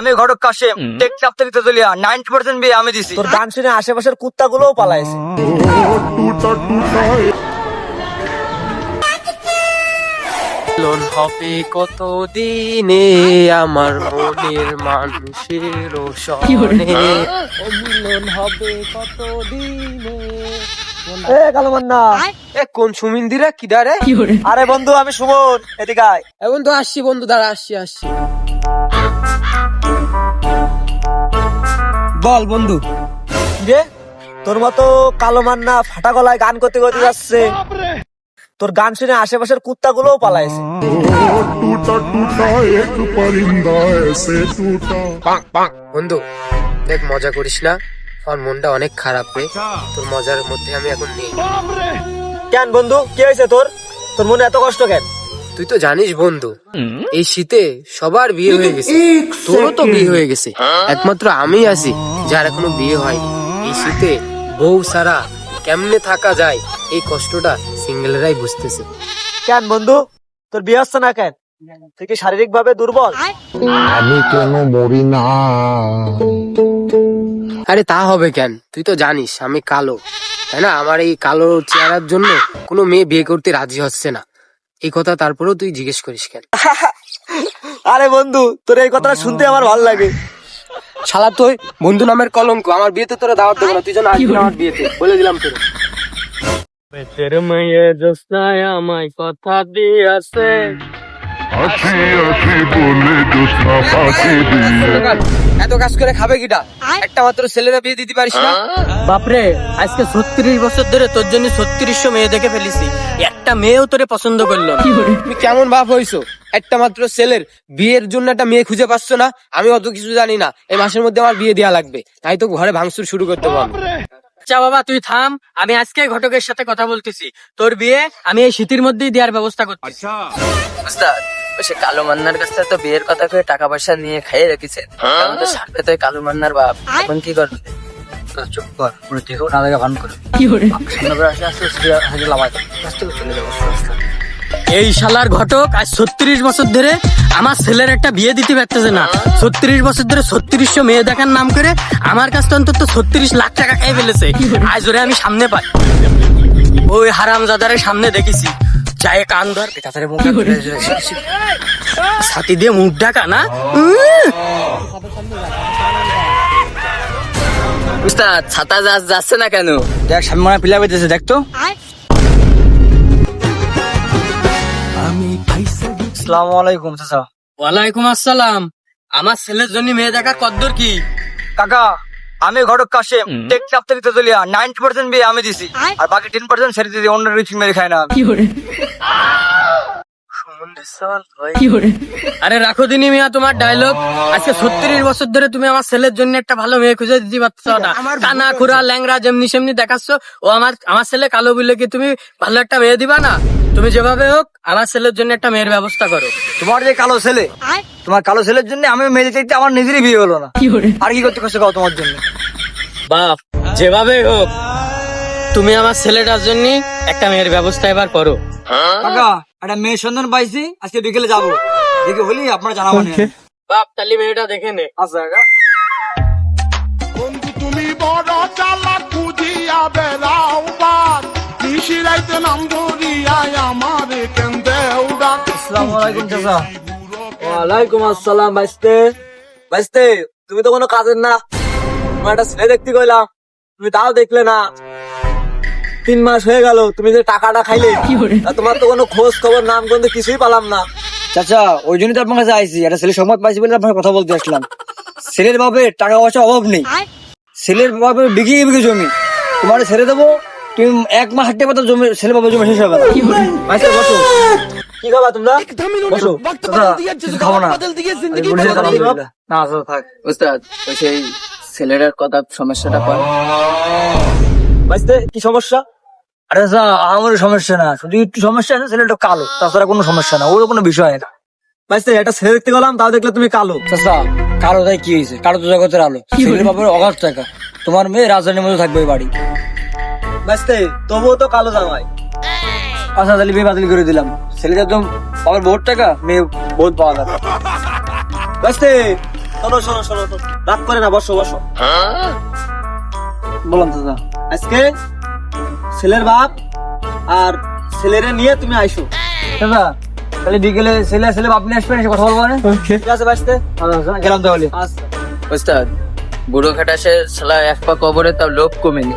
আমি ঘটক কাশেম টেক চাপতে দিতে চলিয়া 90% বিয়ে আমি দিছি। তোর গান শুনে আশেপাশের কুত্তাগুলোও পালাইছে। মিলন হবে কত দিনে আমার মনের মানুষের সনে, মিলন হবে কত দিনে। এ কালো মান্না, এ কোন সুমিন্দিরা কিডা রে? আরে বন্ধু আমি সুমন, এদিকে আয়। এ বন্ধু আসছি, বন্ধু দাঁড়া, আসছি। বল বন্ধু। রে তোর মতো কালো মান্না ফাটা গলায় গান করতে করতে যাচ্ছে, তোর গান শুনে আশেপাশের কুত্তাগুলোও পালাইছে। বন্ধু দেখ, মজা করিস না, আমার মনটা অনেক খারাপ রে। তোর মজার মধ্যে আমি এখন নেই। কেন বন্ধু, কি হয়েছে তোর? তোর মনে এত কষ্ট কেন? তুই তো জানিস বন্ধু, এই শীতে সবার বিয়ে হয়ে গেছে, তোরও তো বিয়ে হয়ে গেছে, একমাত্র আমি আছি যার এখনো বিয়ে হয়নি। এই শীতে বউ সারা কেমনে থাকা যায়, এই কষ্টটা সিঙ্গেলরাই বুঝতেছে। কেন বন্ধু, তোর বিয়ে হচ্ছে না কেন? তুই কি শারীরিক ভাবে দুর্বল? আমি কেন মরি না? আরে তা হবে কেন, তুই তো জানিস আমি কালো, তাই না? আমার এই কালো চেহারার জন্য কোনো মেয়ে বিয়ে করতে রাজি হচ্ছে না, এই কথা তারপরেও তুই জিজ্ঞেস করিস কেন? আরে বন্ধু, তোর এই কথাটা শুনতে আমার ভালো লাগে। শালা তুই বন্ধু নামের কলঙ্ক, আমার বিয়েতে তোরা দাওয়াত দেবো না, তুই যেন আসবি না আমার বিয়েতে, বলে দিলাম তোর। পেটের মেয়ে জোস্নায় আমায় কথা দিয়েছে, এত কাজ করে খাবে কিটা? একটা মাত্র ছেলেরা বিয়ে দিতে পারিস না? বাপরে, আজকে 36 বছর ধরে তোর জন্য 3600 মেয়ে দেখে ফেলেছি, একটা মেয়েও তোরে পছন্দ করলো না। তুমি কেমন বাপ হইছো? একটা মাত্র ছেলের বিয়ের জন্য একটা মেয়ে খুঁজে পাচ্ছ না? আমি অত কিছু জানি না, এই মাসের মধ্যে আমার বিয়ে দেওয়া লাগবে, তাই তো ঘরে ভাঙচুর শুরু করতে পারবো। আচ্ছা বাবা তুই থাম, আমি আজকে ঘটকের সাথে কথা বলতেছি, তোর বিয়ে আমি এই শীতের মধ্যেই দেওয়ার ব্যবস্থা করতেছি। উস্তাদ, সে কালো মান্নার কাছ থেকে তো বিয়ের কথা করে টাকা পয়সা নিয়ে খাইয়ে রেখেছেন, কারণ তো সাথে তো কালো মান্নার বাপ, এখন কি করবে? তো চুপ কর, পুরো দেখেও না দেখে ভান করে সামনে করে আসলে আসলে লামাই চলে যাবো। এই শালার ঘটক আজ 36 বছর ধরে আমার ছেলের একটা বিয়ে দিতে পারতেছে না। 36 বছর ধরে 3600 মেয়ে দেখার নাম করে আমার কাছ থেকে অন্তত 36 লাখ টাকা খেয়ে ফেলেছে। আজ ওরে আমি সামনে পাই, ওই হারামজাদারের সামনে দেখেছি, চায়ে কান ধর তাড়াতাড়ি মুখ ছাতি দিয়ে মুখ ঢাকা না। উস্তাদ, ছাতা যাচ্ছে না কেন? দেখ সামনে মনে পিলা বেঁধেছে, দেখ তো। আসসালামু আলাইকুম চাচা। ওয়ালাইকুম আসসালাম। আমার ছেলের জন্য মেয়ে দেখার কদ্দূর কি? কাকা, আমি ঘটক কাশেম টেক চাপতে দিতে চলিয়া 90% বিয়ে আমি দিছি, আর বাকি 10% ছেড়ে দিতে অন্য রিক্স মেরে খায় না। আরে রাখো দিনি মিয়া তোমার ডায়লগ। আজকে 36 বছর ধরে তুমি আমার ছেলের জন্য একটা ভালো মেয়ে খুঁজে দিতে পারছো না, কানা খুরা ল্যাংরা যেমনি সেমনি দেখাচ্ছ। ও আমার ছেলে কালো বলে কি তুমি ভালো একটা মেয়ে দিবা না? তুমি যেভাবে হোক আমার ছেলের জন্য একটা মেয়ের ব্যবস্থা করো। তোমার যে কালো ছেলে, তোমার কালো ছেলের জন্য আমি মেয়ে চাইতে আমার নিজেরই বিয়ে হলো না, আর কি করতে কষ্ট কাও তোমার জন্য? বাপ, যেভাবে হোক তুমি আমার ছেলেটার জন্য একটা মেয়ের ব্যবস্থা এবার করো। কাকা, একটা মেয়ের সন্ধান পাইছি, আজকে বিকেলে যাবো, দেখে হলি আপনার জানাবেন। বাপ তাহলে মেয়েটা দেখে নে। আচ্ছা কাকা। বন্ধু তুমি বড় চালাক, খুঁজিয়া বেড়াও বাদ, নিশিরাইতে নাম ধরিয়া আমারে কেন দেও ডাক। আসসালামু আলাইকুম চাচা। ওয়ালাইকুম আসসালাম। বাইস্তে বাইস্তে, তুমি তো কোনো কাজের না, তোমার একটা ছেলে দেখতে কইলাম, তুমি তাও দেখলে না। 3 মাস হয়ে গেল তুমি যে টাকাটা খাইলে, তা তোমার তো কোনো খোঁজ খবর নাম গন্ধ কিছুই পেলাম না। চাচা, ওই জন্যই তো আপনার কাছে আইছি, একটা ছেলে সংবাদ পাইছি বলে আপনার কথা বলতে আসলাম। ছেলের বাপে টাকা পয়সা অভাব নেই, ছেলের বাপে বিঘে বিঘে জমি, তোমার ছেড়ে দেবো, তুমি 1 মাস হাঁটতে পারতো জমি, ছেলে বাপের জমি শেষ হবে না। বাইস্তে বসো, কি খাবা তোমরা? বসো। চাচা, কিছু খাবো না, না চাচা থাক। উস্তাদ, ওই সেই ছেলেটার কথা সমস্যাটা কর। বাইস্তে কি সমস্যা? আরে চাচা, আমার সমস্যা না, শুধু একটু সমস্যা আছে, ছেলেটা কালো, তাছাড়া কোনো সমস্যা না, ওর কোনো বিষয় না। বাইস্তে একটা ছেলে দেখতে গেলাম, তাও দেখলে তুমি কালো। চাচা, কালো তাই কি হয়েছে? কালো তো জগতের আলো, ছেলের বাপের অগাধ টাকা, তোমার মেয়ে রাজধানীর মধ্যে থাকবে ওই বাড়ি। বাইস্তে তবুও তো কালো জামাই। আচ্ছা তাহলে বিয়ে বাতিল করে দিলাম, ছেলেটা একদম বাবার বহুত টাকা, মেয়ে বহুত পাওয়া যাবে। বাইস্তে শোনো শোনো শোনো শোনো। রাগ করে না, বসো বসো। বললাম চাচা, আজকে ছেলের বাপ আর ছেলেরে নিয়ে তুমি আইসো। দাদা তাহলে বিকেলে ছেলে বাপ নিয়ে আসবেন, এসে কথা বলবো না? ঠিক আছে বাইস্তে, গেলাম তাহলে। আচ্ছা। ওস্তাদ বুড়ো খাটাসের শালা এক পা কবরে তাও লোভ কমেনি।